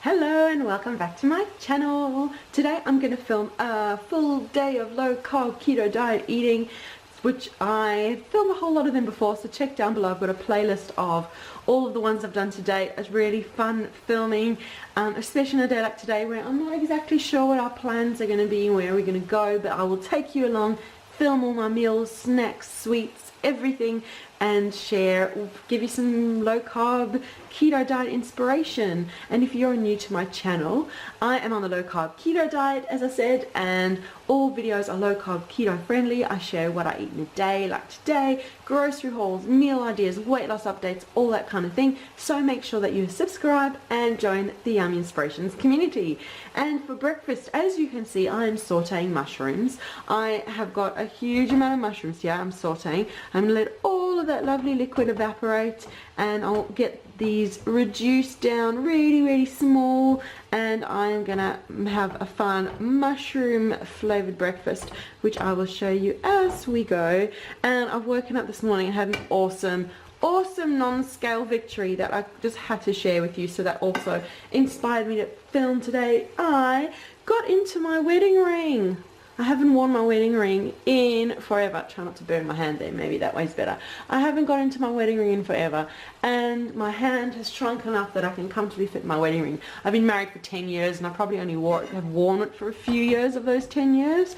Hello and welcome back to my channel. Today I'm going to film a full day of low carb keto diet eating, which I filmed a whole lot of them before, so check down below. I've got a playlist of all of the ones I've done to date. It's really fun filming, especially on a day like today where I'm not exactly sure what our plans are going to be and where we're going to go, but I will take you along, film all my meals, snacks, sweets, everything, and share, give you some low carb keto diet inspiration. And if you're new to my channel, I am on the low carb keto diet, as I said, and all videos are low carb keto friendly. I share what I eat in a day, like today, grocery hauls, meal ideas, weight loss updates, all that kind of thing. So make sure that you subscribe and join the Yummy Inspirations community. And for breakfast, as you can see, I am sauteing mushrooms. I have got a huge amount of mushrooms here. I'm sauteing. I'm going to let all of that lovely liquid evaporate, and I'll get these reduced down really small, and I'm gonna have a fun mushroom flavored breakfast, which I will show you as we go. And I've woken up this morning and had an awesome non-scale victory that I just had to share with you, so that also inspired me to film today. I got into my wedding ring. I haven't worn my wedding ring in forever. Try not to burn my hand there, maybe that way's better. I haven't got into my wedding ring in forever, and my hand has shrunk enough that I can comfortably fit my wedding ring. I've been married for 10 years and I probably only have worn it for a few years of those 10 years.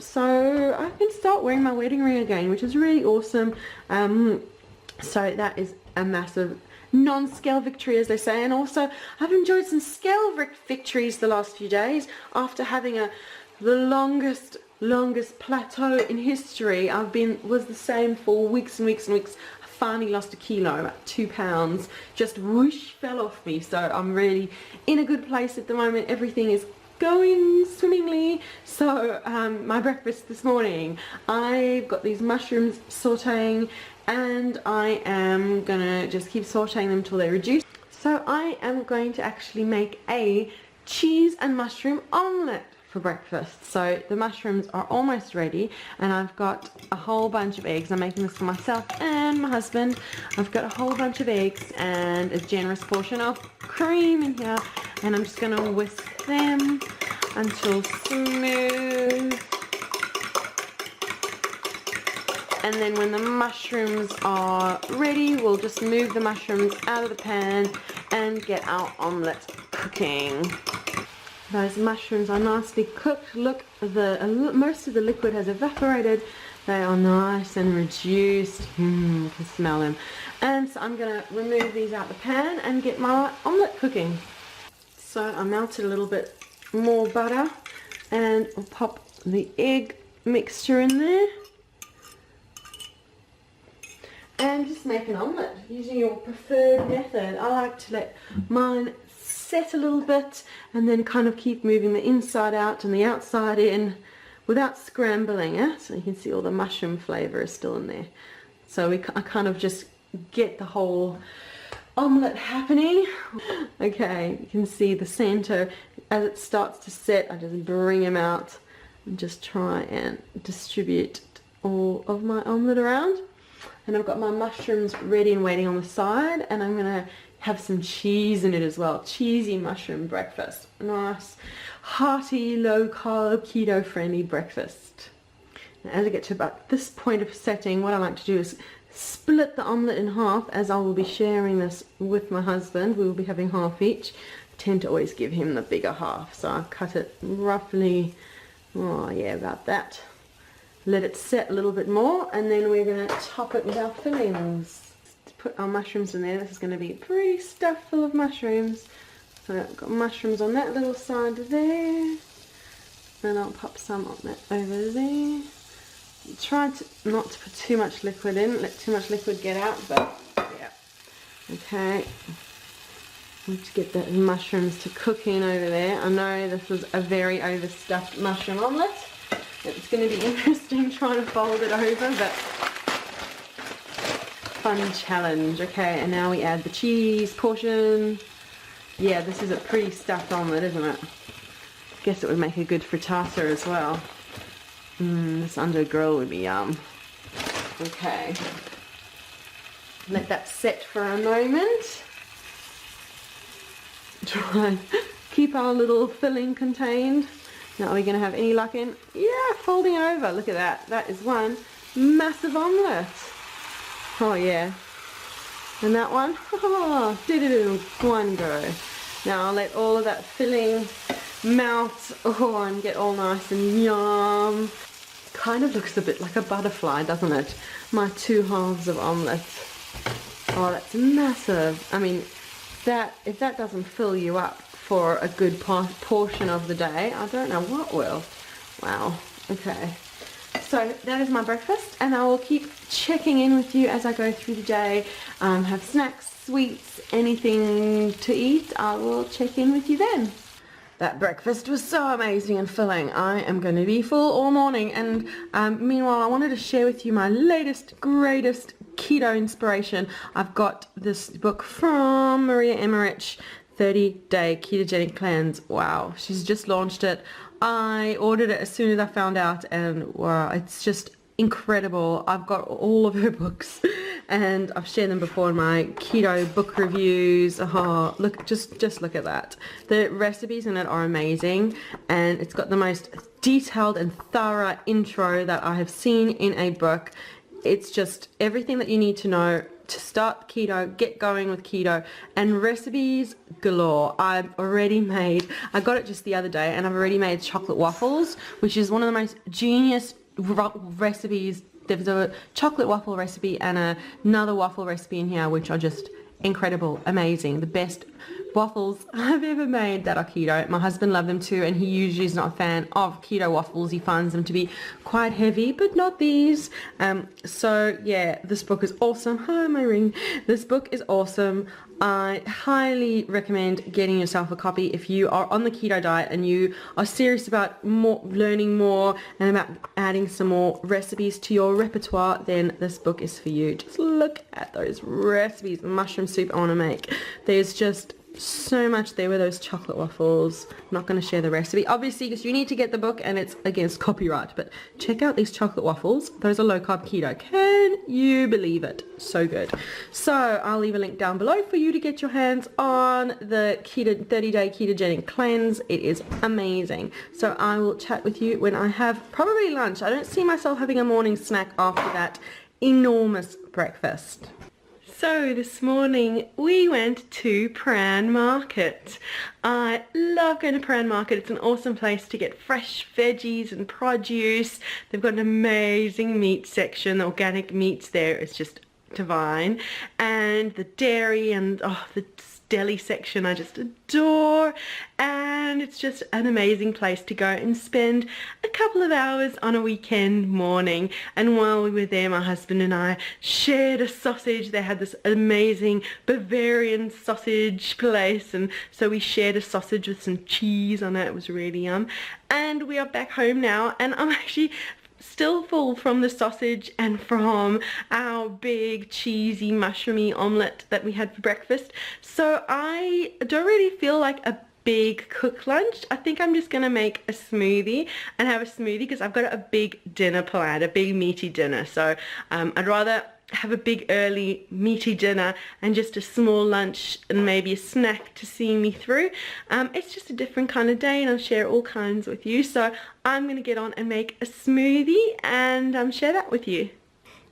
So I can start wearing my wedding ring again, which is really awesome. So that is a massive non-scale victory, as they say. And also I've enjoyed some scale victories the last few days after having the longest plateau in history. Was the same for weeks and weeks. I finally lost a kilo, about 2 pounds, just whoosh, fell off me. So I'm really in a good place at the moment. Everything is going swimmingly. So my breakfast this morning, I've got these mushrooms sauteing, and I am gonna just keep sauteing them till they reduce. So I am going to actually make a cheese and mushroom omelette for breakfast. So the mushrooms are almost ready, and I've got a whole bunch of eggs. I'm making this for myself and my husband. I've got a whole bunch of eggs and a generous portion of cream in here, and I'm just going to whisk them until smooth. And then when the mushrooms are ready, we'll just move the mushrooms out of the pan and get our omelette cooking. Those mushrooms are nicely cooked. Look, most of the liquid has evaporated. They are nice and reduced. You can smell them. And so I'm going to remove these out the pan and get my omelette cooking. So I melted a little bit more butter, and I'll pop the egg mixture in there. And just make an omelette using your preferred method. I like to let mine set a little bit and then kind of keep moving the inside out and the outside in without scrambling it. So you can see all the mushroom flavor is still in there. So I kind of just get the whole omelette happening. Okay, you can see the center as it starts to set. I just bring them out and just try and distribute all of my omelette around. And I've got my mushrooms ready and waiting on the side, and I'm going to have some cheese in it as well. Cheesy mushroom breakfast. Nice, hearty, low carb, keto friendly breakfast. Now, as I get to about this point of setting, what I like to do is split the omelette in half, as I will be sharing this with my husband. We will be having half each. I tend to always give him the bigger half, so I cut it roughly, oh yeah, about that. Let it set a little bit more, and then we're going to top it with our fillings. To put our mushrooms in there, this is going to be pretty stuffed full of mushrooms. So I've got mushrooms on that little side there, and I'll pop some on that over there. Try not to put too much liquid in, let too much liquid get out, but yeah. Okay, let's get the mushrooms to cook in over there. I know this was a very overstuffed mushroom omelette. It's going to be interesting trying to fold it over, but fun challenge. Okay, and now we add the cheese portion. Yeah, this is a pretty stuffed omelette, isn't it? Guess it would make a good frittata as well. This under a grill would be yum. Okay, let that set for a moment. try and keep our little filling contained. Now, are we going to have any luck in? Yeah, folding over. Look at that. That is one massive omelette. Oh yeah. And that one, oh, did it in one go. Now I'll let all of that filling melt and get all nice and yum. Kind of looks a bit like a butterfly, doesn't it? My two halves of omelette. Oh, that's massive. I mean, if that doesn't fill you up for a good portion of the day, I don't know what will. Wow. Okay. So that is my breakfast, and I will keep checking in with you as I go through the day. Have snacks, sweets, anything to eat, I will check in with you then. That breakfast was so amazing and filling. I am going to be full all morning, and meanwhile I wanted to share with you my latest, greatest keto inspiration. I've got this book from Maria Emmerich, 30-Day Ketogenic Cleanse. Wow, she's just launched it. I ordered it as soon as I found out, and wow, it's just incredible. I've got all of her books and I've shared them before in my keto book reviews. Oh, look, just look at that. The recipes in it are amazing, and it's got the most detailed and thorough intro that I have seen in a book. It's just everything that you need to know to start keto, get going with keto, and recipes galore. I got it just the other day, and I've already made chocolate waffles, which is one of the most genius recipes. There's a chocolate waffle recipe and another waffle recipe in here, which are just incredible, amazing, the best waffles I've ever made that are keto. My husband loved them too, and he usually is not a fan of keto waffles. He finds them to be quite heavy, but not these. So yeah, this book is awesome. Hi, my ring. This book is awesome. I highly recommend getting yourself a copy if you are on the keto diet and you are serious about learning more and about adding some more recipes to your repertoire. Then this book is for you. Just look at those recipes. Mushroom soup I want to make. There's just so much there with those chocolate waffles. I'm not going to share the recipe, obviously, because you need to get the book and it's against copyright, but check out these chocolate waffles. Those are low carb keto. Can you believe it? So good. So I'll leave a link down below for you to get your hands on the 30-Day Ketogenic Cleanse. It is amazing. So I will chat with you when I have probably lunch. I don't see myself having a morning snack after that enormous breakfast. So this morning we went to Pran Market. I love going to Pran Market. It's an awesome place to get fresh veggies and produce. They've got an amazing meat section. The organic meats there is just divine. And the dairy and the deli section I just adore, and it's just an amazing place to go and spend a couple of hours on a weekend morning. And while we were there, my husband and I shared a sausage. They had this amazing Bavarian sausage place, and so we shared a sausage with some cheese on it. It was really yum. And we are back home now, and I'm actually still full from the sausage and from our big cheesy mushroomy omelette that we had for breakfast. So I don't really feel like a big cook lunch. I think I'm just gonna make a smoothie and have a smoothie because I've got a big dinner planned, a big meaty dinner. So I'd rather have a big early meaty dinner and just a small lunch and maybe a snack to see me through. It's just a different kind of day, and I'll share all kinds with you. So I'm going to get on and make a smoothie and share that with you.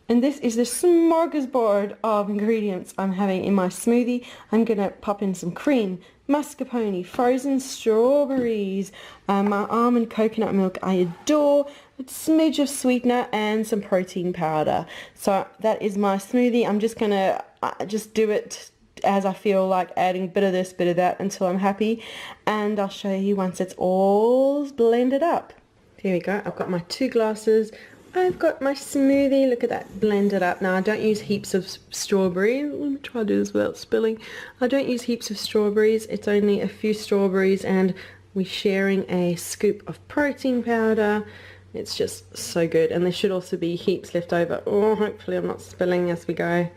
And this is the smorgasbord of ingredients I'm having in my smoothie. I'm going to pop in some cream, mascarpone, frozen strawberries, my almond coconut milk I adore, a smidge of sweetener, and some protein powder. So that is my smoothie. I'm just going to just do it as I feel like, adding a bit of this, bit of that until I'm happy. And I'll show you once it's all blended up. Here we go. I've got my 2 glasses. I've got my smoothie. Look at that, blended up. Now I don't use heaps of strawberries. Let me try to do this without spilling. I don't use heaps of strawberries. It's only a few strawberries, and we're sharing a scoop of protein powder. It's just so good, and there should also be heaps left over. Oh, hopefully I'm not spilling as we go.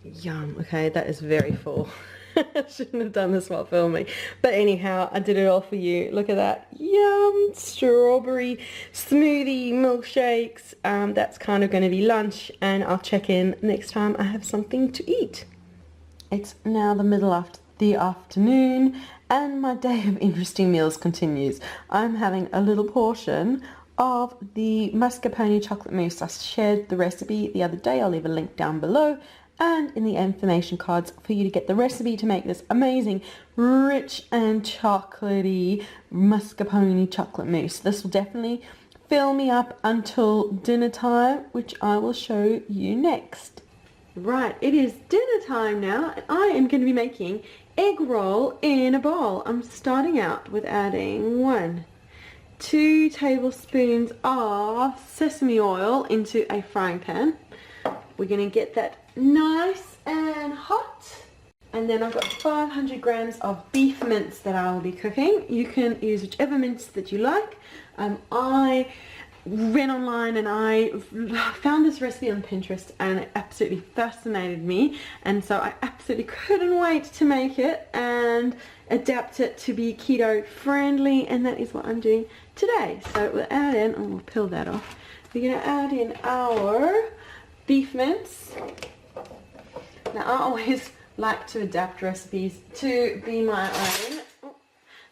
Yum. Okay, that is very full. I shouldn't have done this while filming, but anyhow, I did it all for you. Look at that. Yum. Strawberry smoothie milkshakes. That's kind of going to be lunch, and I'll check in next time I have something to eat. It's now the middle of the afternoon, And my day of interesting meals continues. I'm having a little portion of the mascarpone chocolate mousse. I shared the recipe the other day. I'll leave a link down below and in the information cards for you to get the recipe to make this amazing, rich and chocolatey mascarpone chocolate mousse. This will definitely fill me up until dinner time, which I will show you next. Right, it is dinner time now, and I am going to be making egg roll in a bowl. I'm starting out with adding 2 tablespoons of sesame oil into a frying pan. We're going to get that nice and hot. And then I've got 500 grams of beef mince that I will be cooking. You can use whichever mince that you like. I went online and I found this recipe on Pinterest and it absolutely fascinated me, and so I absolutely couldn't wait to make it and adapt it to be keto friendly, and that is what I'm doing today. So we'll add in, and we'll peel that off, we're going to add in our beef mince. Now I always like to adapt recipes to be my own.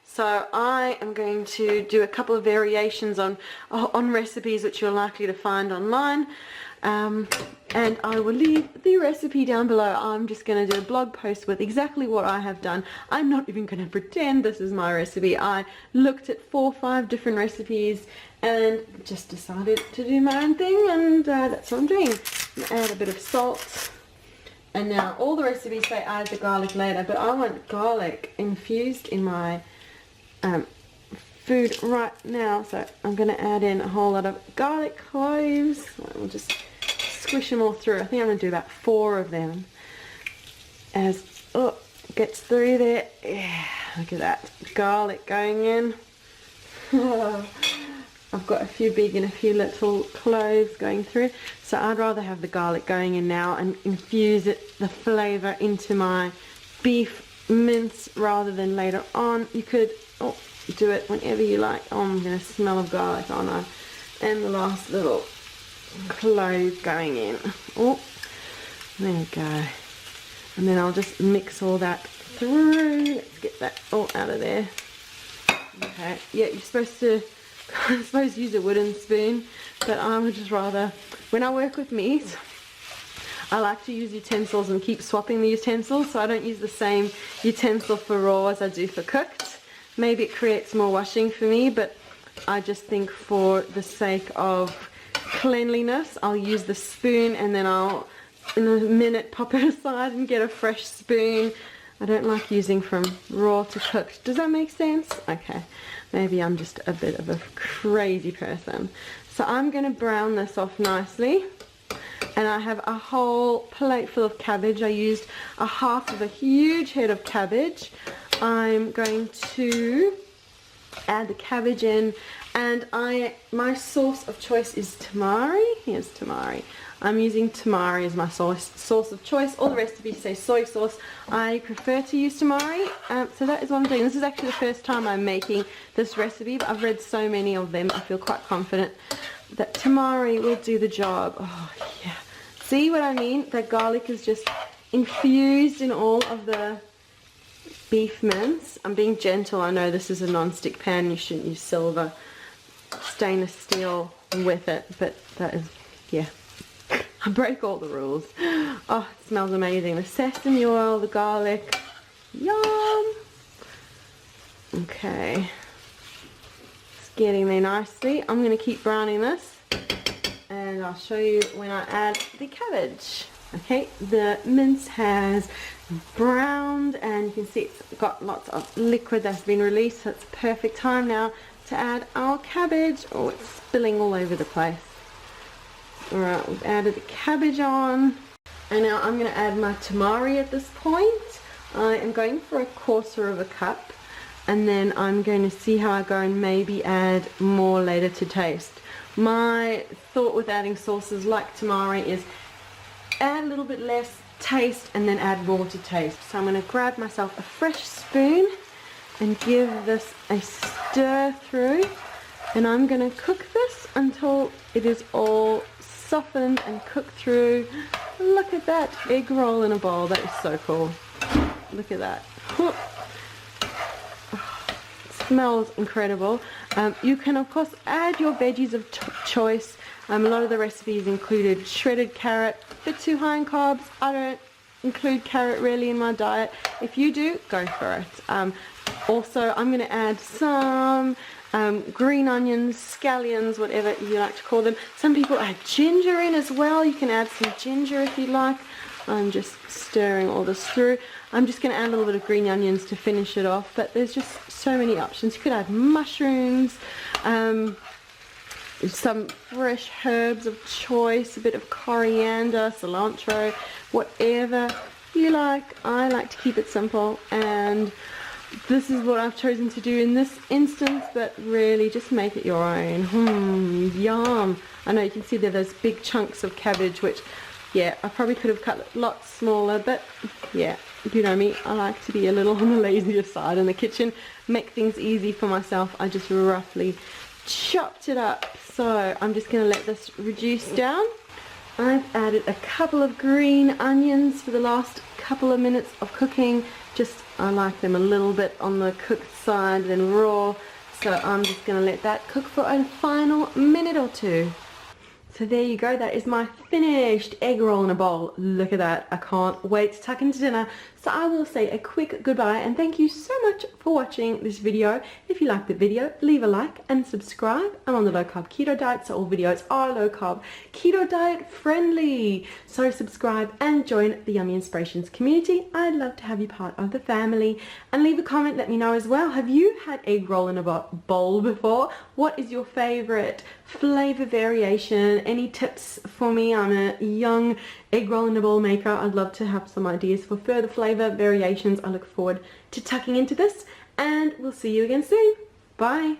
So I am going to do a couple of variations on recipes which you're likely to find online, and I will leave the recipe down below. I'm just going to do a blog post with exactly what I have done. I'm not even going to pretend this is my recipe. I looked at 4 or 5 different recipes and just decided to do my own thing, and that's what I'm doing. I'm going to add a bit of salt. And now all the recipes say add the garlic later, but I want garlic infused in my food right now, so I'm going to add in a whole lot of garlic cloves. We'll just squish them all through. I think I'm going to do about 4 of them as it gets through there. Yeah, look at that garlic going in. I've got a few big and a few little cloves going through, so I'd rather have the garlic going in now and infuse the flavour into my beef mince rather than later on. You could do it whenever you like. I'm going to smell of garlic, aren't I? And the last little clove going in. Oh, there we go. And then I'll just mix all that through. Let's get that all out of there. Okay, yeah, you're supposed to use a wooden spoon, but I would just rather, when I work with meat, I like to use utensils and keep swapping the utensils, so I don't use the same utensil for raw as I do for cooked. Maybe it creates more washing for me, but I just think for the sake of cleanliness, I'll use the spoon, and then I'll in a minute pop it aside and get a fresh spoon. I don't like using from raw to cooked. Does that make sense? Okay, maybe I'm just a bit of a crazy person. So I'm going to brown this off nicely. And I have a whole plate full of cabbage. I used a half of a huge head of cabbage. I'm going to add the cabbage in, and my sauce of choice is tamari. Here's tamari. I'm using tamari as my sauce of choice. All the recipes say soy sauce. I prefer to use tamari, so that is what I'm doing. This is actually the first time I'm making this recipe, but I've read so many of them, I feel quite confident that tamari will do the job. Oh yeah, see what I mean? The garlic is just infused in all of the beef mince. I'm being gentle. I know this is a non-stick pan. You shouldn't use silver, stainless steel with it, but that is, yeah, I break all the rules. Oh, it smells amazing. The sesame oil, the garlic, yum. Okay, it's getting there nicely. I'm going to keep browning this, and I'll show you when I add the cabbage. Okay, the mince has browned, and you can see it's got lots of liquid that's been released, so it's perfect time now to add our cabbage. Oh, it's spilling all over the place. Alright, we've added the cabbage on, and now I'm going to add my tamari at this point. I am going for 1/4 cup, and then I'm going to see how I go and maybe add more later to taste. My thought with adding sauces like tamari is add a little bit less, taste, and then add more to taste. So I'm going to grab myself a fresh spoon and give this a stir through, and I'm going to cook this until it is all softened and cooked through. Look at that egg roll in a bowl. That is so cool. Look at that. smells incredible. You can of course add your veggies of choice. A lot of the recipes included shredded carrot, a bit too high in carbs. I don't include carrot really in my diet. If you do, go for it. Also, I'm going to add some green onions, scallions, whatever you like to call them. Some people add ginger in as well. You can add some ginger if you like. I'm just stirring all this through. I'm just going to add a little bit of green onions to finish it off, but there's just so many options. You could add mushrooms, some fresh herbs of choice, a bit of coriander, cilantro, whatever you like. I like to keep it simple, and this is what I've chosen to do in this instance, but really just make it your own. Yum. I know you can see there are those big chunks of cabbage, which, yeah, I probably could have cut a lot smaller, but yeah, you know me, I like to be a little on the lazier side in the kitchen, make things easy for myself. I just roughly chopped it up. So I'm just going to let this reduce down. I've added a couple of green onions for the last couple of minutes of cooking. Just, I like them a little bit on the cooked side, then raw. So I'm just going to let that cook for a final minute or two. So there you go, that is my finished egg roll in a bowl. Look at that, I can't wait to tuck into dinner. So I will say a quick goodbye and thank you so much for watching this video. If you liked the video, leave a like and subscribe. I'm on the low carb keto diet, so all videos are low carb keto diet friendly. So subscribe and join the Yummy Inspirations community. I'd love to have you part of the family. And leave a comment, let me know as well. Have you had egg roll in a bowl before? What is your favorite flavor variation? Any tips for me? I'm a young egg roll in a bowl maker. I'd love to have some ideas for further flavor variations. I look forward to tucking into this, and we'll see you again soon. Bye.